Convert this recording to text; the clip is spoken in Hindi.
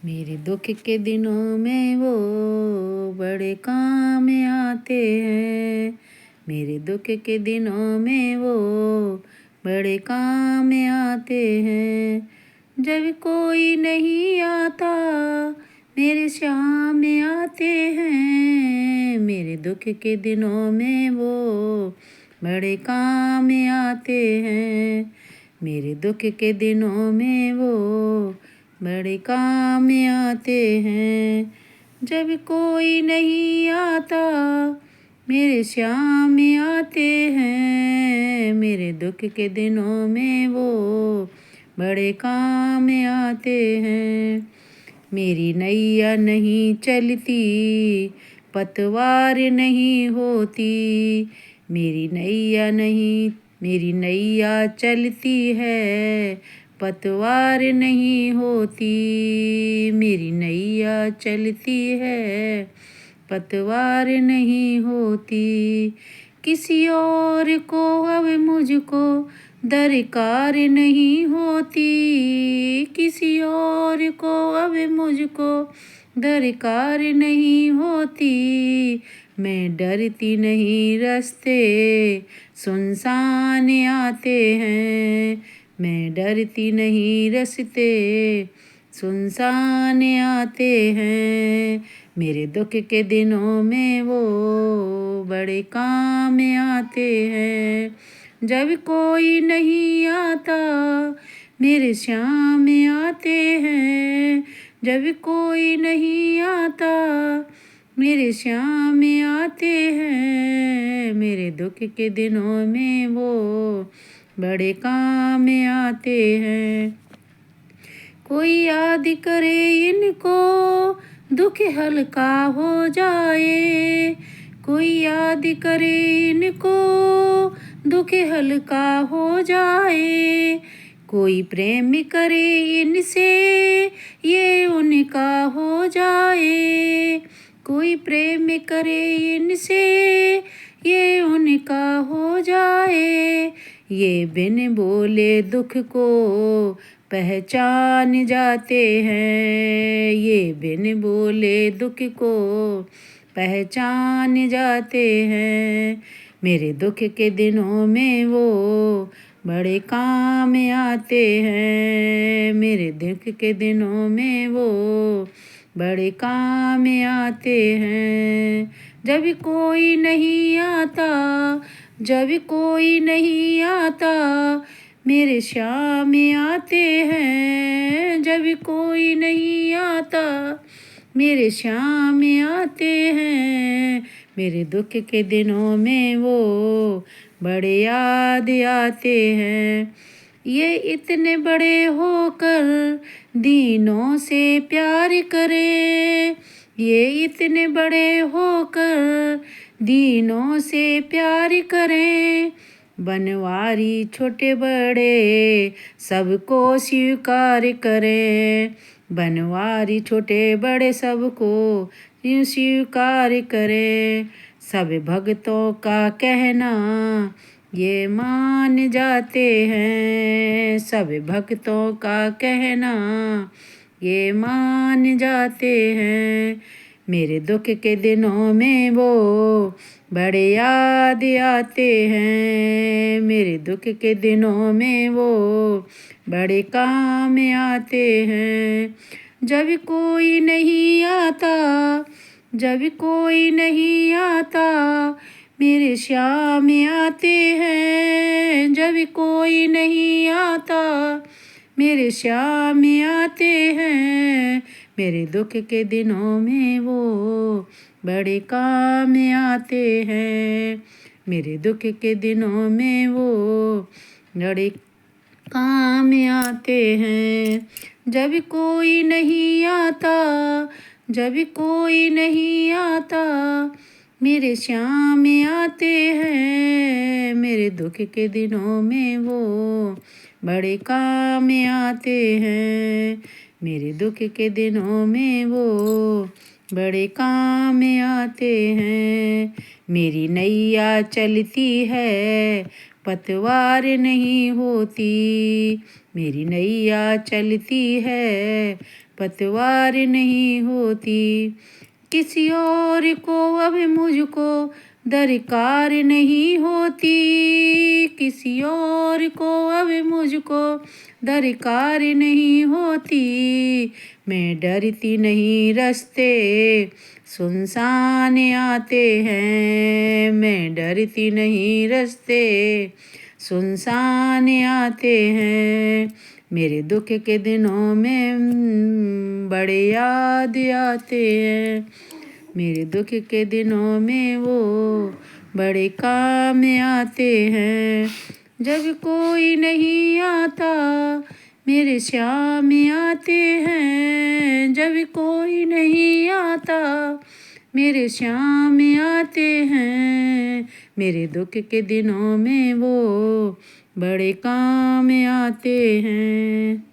मेरे दुख के दिनों में वो बड़े काम आते हैं। मेरे दुख के दिनों में वो बड़े काम आते हैं। जब कोई नहीं आता मेरे श्याम आते हैं। मेरे दुख के दिनों में वो बड़े काम आते हैं। मेरे दुख के दिनों में वो बड़े काम आते हैं। जब कोई नहीं आता मेरे श्याम आते हैं। मेरे दुख के दिनों में वो बड़े काम आते हैं। मेरी नैया नहीं चलती पतवार नहीं होती। मेरी नैया चलती है पतवार नहीं होती। मेरी नैया चलती है पतवार नहीं होती। किसी और को अब मुझको दरकार नहीं होती। किसी और को अब मुझको दरकार नहीं होती। मैं डरती नहीं रास्ते सुनसान आते हैं। मैं डरती नहीं रास्ते सुनसान आते हैं। मेरे दुख के दिनों में वो बड़े काम आते हैं। जब कोई नहीं आता मेरे श्याम आते हैं। जब कोई नहीं आता मेरे श्याम आते हैं। मेरे दुख के दिनों में वो बड़े काम आते हैं। कोई याद करे इनको दुख हल्का हो जाए। कोई याद करे इनको दुख हल्का हो जाए। कोई प्रेम करे इनसे ये उनका हो जाए। कोई प्रेम करे इनसे ये उनका हो जाए। ये बिन बोले दुख को पहचान जाते हैं। ये बिन बोले दुख को पहचान जाते हैं। मेरे दुख के दिनों में वो बड़े काम आते हैं। मेरे दुख के दिनों में वो बड़े काम आते हैं। जब कोई नहीं आता जब कोई नहीं आता मेरे श्याम आते हैं। जब कोई नहीं आता मेरे श्याम आते हैं। मेरे दुख के दिनों में वो बड़े याद आते हैं। ये इतने बड़े होकर दीनों से प्यार करे। ये इतने बड़े होकर दीनों से प्यार करें। बनवारी छोटे बड़े सबको स्वीकार करें। बनवारी छोटे बड़े सबको यूँ स्वीकार करें। सब भक्तों का कहना ये मान जाते हैं। सब भक्तों का कहना ये मान जाते हैं। मेरे दुख के दिनों में वो बड़े याद आते हैं। मेरे दुख के दिनों में वो बड़े काम आते हैं। जब कोई नहीं आता जब कोई नहीं आता मेरे श्याम आते हैं। जब कोई नहीं आता मेरे श्याम आते हैं। मेरे दुख के दिनों में वो बड़े काम आते हैं। मेरे दुख के दिनों में वो बड़े काम आते हैं। जब कोई नहीं आता जब कोई नहीं आता मेरे श्याम आते हैं। मेरे दुख के दिनों में वो बड़े काम आते हैं। मेरे दुख के दिनों में वो बड़े काम आते हैं। मेरी नैया चलती है पतवार नहीं होती। मेरी नैया चलती है, पतवार नहीं होती। किसी और को अब मुझको दरकार नहीं होती। किसी और को अब मुझको दरकार नहीं होती। मैं डरती नहीं, रास्ते सुनसान आते हैं। मैं डरती नहीं, रास्ते सुनसान आते हैं। मेरे दुख के दिनों में बड़े याद आते हैं। मेरे दुख के दिनों में वो बड़े काम आते हैं। जब कोई नहीं आता मेरे श्याम आते हैं। जब कोई नहीं आता मेरे श्याम आते हैं। मेरे दुख के दिनों में वो बड़े काम आते हैं।